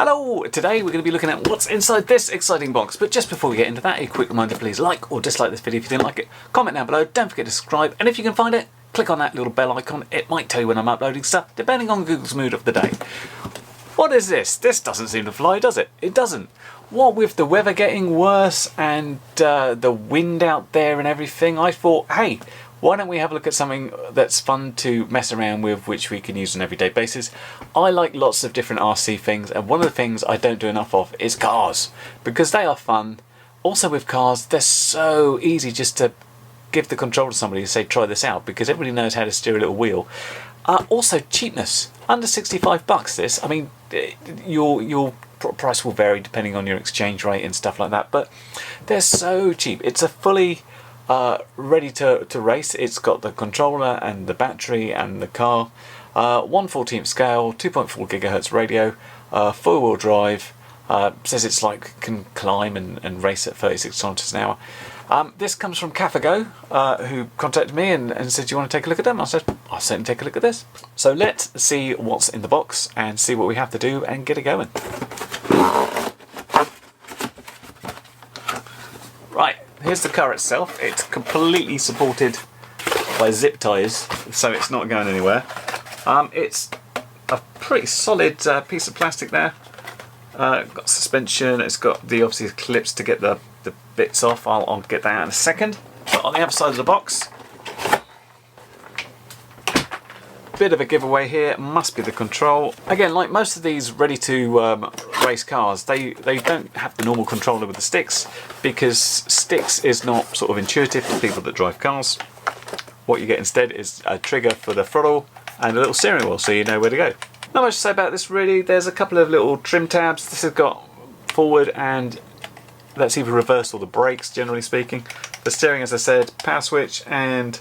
Hello! Today we're going to be looking at what's inside this exciting box, but just before we get into that, a quick reminder, please like or dislike this video if you didn't like it, comment down below, don't forget to subscribe, and if you can find it, click on that little bell icon. It might tell you when I'm uploading stuff, depending on Google's mood of the day. What is this? This doesn't seem to fly, does it? It doesn't. What with the weather getting worse and the wind out there and everything, I thought, hey, why don't we have a look at something that's fun to mess around with, which we can use on an everyday basis. I like lots of different RC things, and one of the things I don't do enough of is cars, because they are fun. Also with cars, they're so easy just to give the control to somebody and say, try this out, because everybody knows how to steer a little wheel. Also cheapness, under 65 bucks this. I mean, your price will vary depending on your exchange rate and stuff like that, but they're so cheap. It's a fully ready to race. It's got the controller and the battery and the car, 1/14 scale, 2.4 gigahertz radio, 4-wheel drive, says it's like can climb and race at 36 kilometers an hour. This comes from Cafago, who contacted me and said, do you want to take a look at them? I said, I'll certainly take a look at this. So let's see what's in the box and see what we have to do and get it going. Right. Here's the car itself. It's completely supported by zip ties, so it's not going anywhere. It's a pretty solid piece of plastic there. Got suspension. It's got the obviously clips to get the bits off. I'll get that out in a second. But on the other side of the box, bit of a giveaway here. Must be the control. Again, like most of these ready to race cars, they don't have the normal controller with the sticks, because sticks is not sort of intuitive to people that drive cars. What you get instead is a trigger for the throttle and a little steering wheel, so you know where to go. Not much to say about this really. There's a couple of little trim tabs. This has got forward and that's either reverse or the brakes, generally speaking. The steering, as I said, power switch, and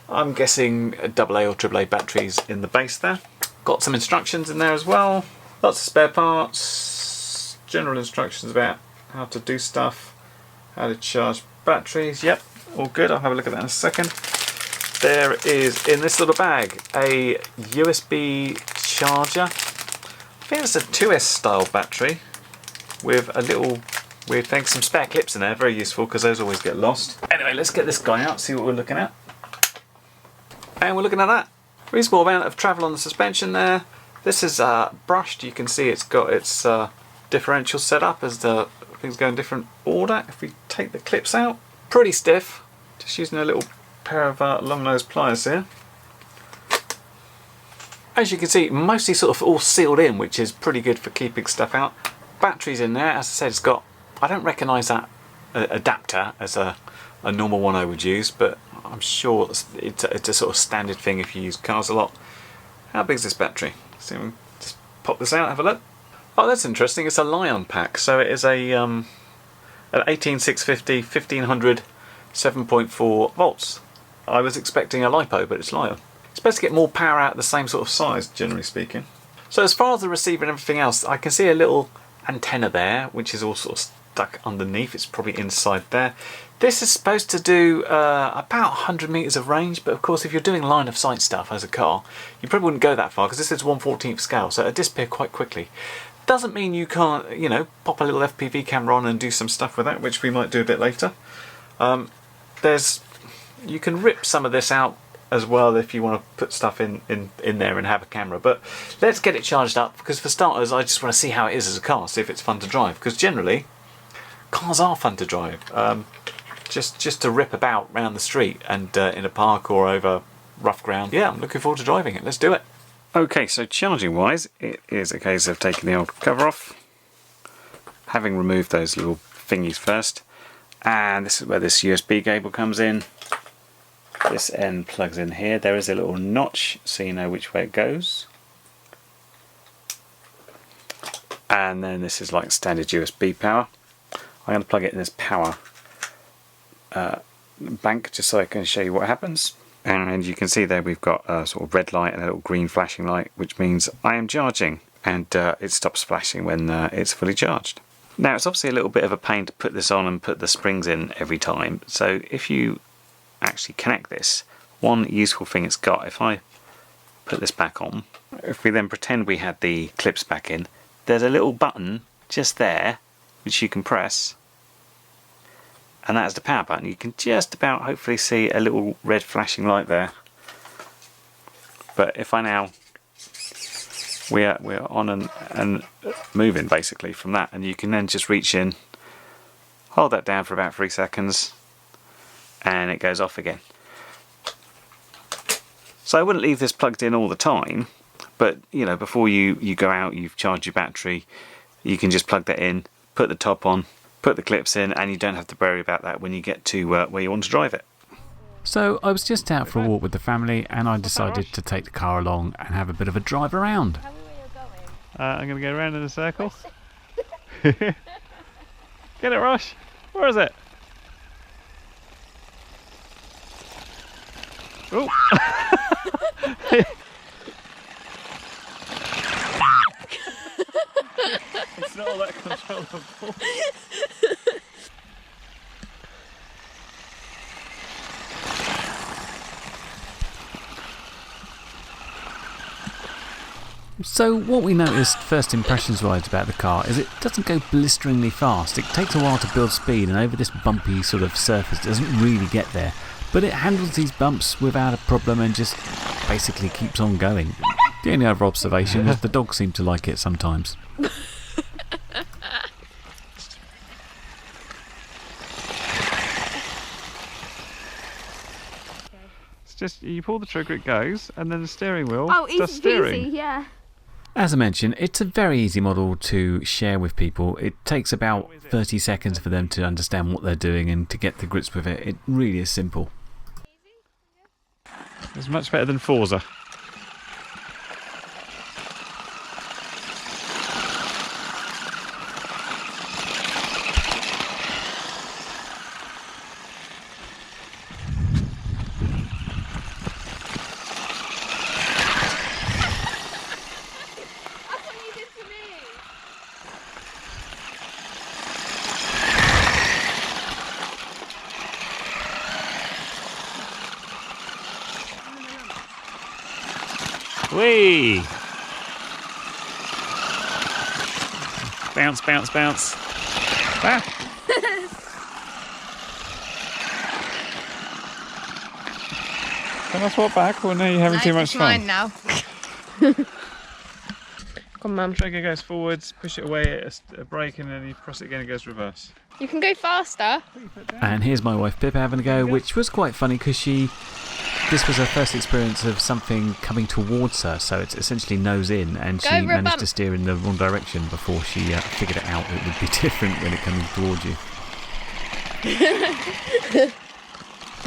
I'm guessing AA or AAA batteries in the base there. Got some instructions in there as well. Lots of spare parts, general instructions about how to do stuff, how to charge batteries. Yep, all good. I'll have a look at that in a second. There is, in this little bag, a USB charger. I think it's a 2S style battery with a little weird thing, some spare clips in there, very useful because those always get lost. Anyway, let's get this guy out, see what we're looking at. And we're looking at that. Reasonable amount of travel on the suspension there. This is brushed. You can see it's got its differential set up as the things go in different order. If we take the clips out, pretty stiff. Just using a little pair of long nose pliers here. As you can see, mostly sort of all sealed in, which is pretty good for keeping stuff out. Batteries in there. As I said, it's got, I don't recognise that adapter as a normal one I would use, but I'm sure it's a sort of standard thing if you use cars a lot. How big is this battery? So we just pop this out, have a look. Oh, that's interesting. It's a Li-ion pack, so it is an 18650 1500 7.4 volts. I was expecting a LiPo, but it's Li-ion. It's supposed to get more power out of the same sort of size, generally speaking. So as far as the receiver and everything else, I can see a little antenna there, which is all sort of stuck underneath. It's probably inside there. This is supposed to do about 100 meters of range, but of course if you're doing line of sight stuff as a car, you probably wouldn't go that far, because this is 1/14 scale, so it'll disappear quite quickly. Doesn't mean you can't, you know, pop a little FPV camera on and do some stuff with that, which we might do a bit later. You can rip some of this out as well if you want to put stuff in there and have a camera, but let's get it charged up, because for starters I just want to see how it is as a car, see if it's fun to drive, because generally cars are fun to drive. Just to rip about around the street and in a park or over rough ground. Yeah, I'm looking forward to driving it. Let's do it. Okay, so charging wise, it is a case of taking the old cover off, having removed those little thingies first, and this is where this USB cable comes in. This end plugs in here. There is a little notch so you know which way it goes. And then this is like standard USB power. I'm going to plug it in this power bank just so I can show you what happens. And you can see there we've got a sort of red light and a little green flashing light, which means I am charging, and it stops flashing when it's fully charged. Now it's obviously a little bit of a pain to put this on and put the springs in every time, so if you actually connect this, one useful thing it's got, if I put this back on, if we then pretend we had the clips back in, there's a little button just there which you can press, and that's the power button. You can just about hopefully see a little red flashing light there. But if I now, we're on and moving basically from that, and you can then just reach in, hold that down for about 3 seconds, and it goes off again. So I wouldn't leave this plugged in all the time, but you know, before you go out, you've charged your battery, you can just plug that in, put the top on, put the clips in, and you don't have to worry about that when you get to where you want to drive it. So I was just out for a walk with the family, and I decided to take the car along and have a bit of a drive around. Tell me where you're going. I'm going to go around in a circle. Get it, Rosh? Where is it? Oh! It's not all that controllable. So what we noticed first impressions wise about the car is it doesn't go blisteringly fast. It takes a while to build speed, and over this bumpy sort of surface it doesn't really get there. But it handles these bumps without a problem and just basically keeps on going. The only other observation was the dogs seem to like it sometimes. It's just, you pull the trigger, it goes, and then the steering wheel does steering. Easy, yeah. As I mentioned, it's a very easy model to share with people. It takes about 30 seconds for them to understand what they're doing and to get to grips with it. It really is simple. It's much better than Forza. Whee! Bounce, bounce, bounce. Ah. Can I swap back, or no, you're having too much fun? Mine now. Come on, Mum. Trigger goes forwards, push it away at a brake, and then you press it again, it goes reverse. You can go faster. And here's my wife Pippa having a go, which was quite funny because this was her first experience of something coming towards her, so it's essentially nose in, and she managed to steer in the wrong direction before she figured it out. It would be different when it comes towards you.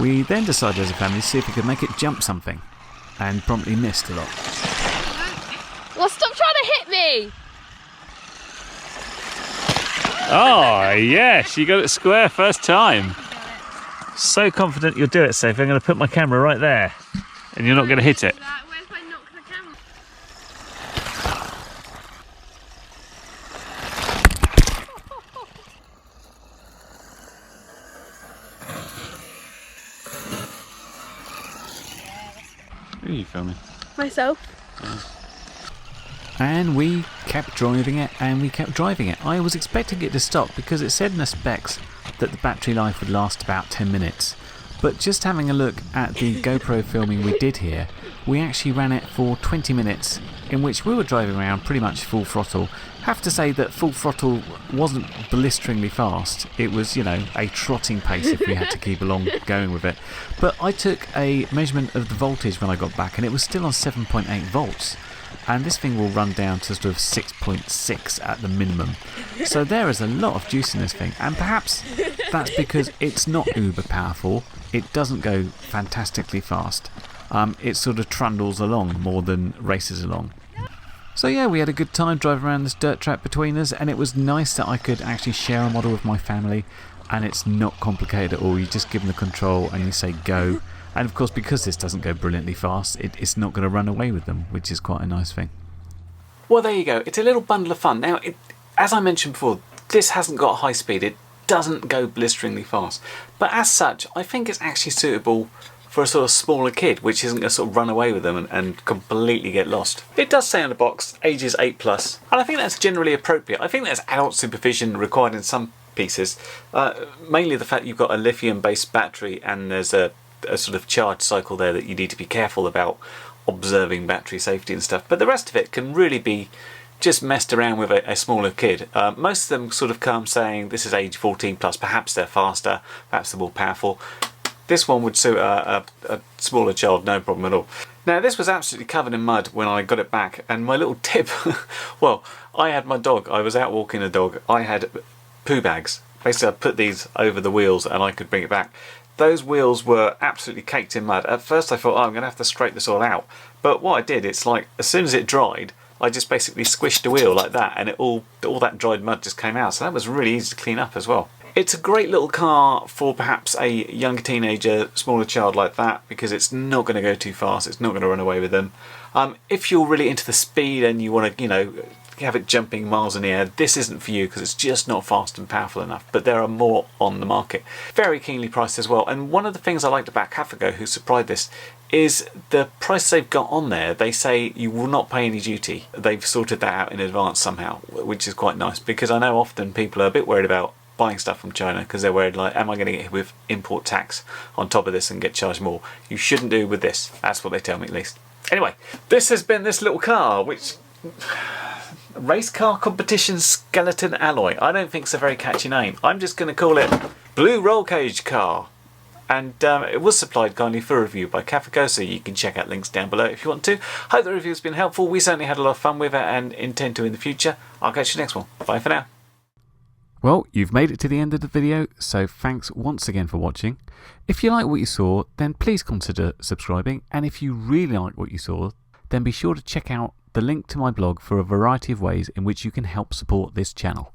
We then decided as a family to see if we could make it jump something, and promptly missed a lot. Well, stop trying to hit me! Oh, yes, you got it square first time. So confident you'll do it, Sophie. I'm going to put my camera right there, and you're not going to hit it. Where's my knock the camera? Who are you filming? Myself. And we kept driving it, and we kept driving it. I was expecting it to stop because it said in the specs that the battery life would last about 10 minutes. But just having a look at the GoPro filming we did here, we actually ran it for 20 minutes, in which we were driving around pretty much full throttle. Have to say that full throttle wasn't blisteringly fast. It was, you know, a trotting pace if we had to keep along going with it. But I took a measurement of the voltage when I got back, and it was still on 7.8 volts. And this thing will run down to sort of 6.6 at the minimum. So there is a lot of juice in this thing, and perhaps that's because it's not uber powerful. It doesn't go fantastically fast. It sort of trundles along more than races along. So yeah, we had a good time driving around this dirt track between us, and it was nice that I could actually share a model with my family, and it's not complicated at all. You just give them the control and you say go. And of course, because this doesn't go brilliantly fast, it's not going to run away with them, which is quite a nice thing. Well, there you go. It's a little bundle of fun. Now, as I mentioned before, this hasn't got high speed. It doesn't go blisteringly fast. But as such, I think it's actually suitable for a sort of smaller kid, which isn't going to sort of run away with them and completely get lost. It does say on the box, ages 8+, and I think that's generally appropriate. I think there's adult supervision required in some pieces, mainly the fact you've got a lithium-based battery and there's a sort of charge cycle there that you need to be careful about observing battery safety and stuff. But the rest of it can really be just messed around with a smaller kid. Most of them sort of come saying this is age 14+, perhaps they're faster, perhaps they're more powerful. This one would suit a smaller child, no problem at all. Now this was absolutely covered in mud when I got it back, and my little tip, well, I had my dog, I was out walking the dog, I had poo bags. Basically I put these over the wheels and I could bring it back. Those wheels were absolutely caked in mud. At first I thought, oh, I'm going to have to scrape this all out. But what I did, it's like, as soon as it dried, I just basically squished the wheel like that, and all that dried mud just came out. So that was really easy to clean up as well. It's a great little car for perhaps a younger teenager, smaller child like that, because it's not going to go too fast, it's not going to run away with them. If you're really into the speed and you want to, you know, have it jumping miles in the air, this isn't for you because it's just not fast and powerful enough, but there are more on the market. Very keenly priced as well, and one of the things I liked about Cafago, who supplied this, is the price they've got on there. They say you will not pay any duty. They've sorted that out in advance somehow, which is quite nice, because I know often people are a bit worried about buying stuff from China because they're worried, like, am I going to get hit with import tax on top of this and get charged more? You shouldn't do with this. That's what they tell me, at least. Anyway, this has been this little car, which race car competition skeleton alloy. I don't think it's a very catchy name. I'm just going to call it Blue Roll Cage Car. And it was supplied kindly for review by Cafago, so you can check out links down below if you want to. Hope the review has been helpful. We certainly had a lot of fun with it and intend to in the future. I'll catch you next one. Bye for now. Well, you've made it to the end of the video, so thanks once again for watching. If you like what you saw, then please consider subscribing, and if you really like what you saw, then be sure to check out the link to my blog for a variety of ways in which you can help support this channel.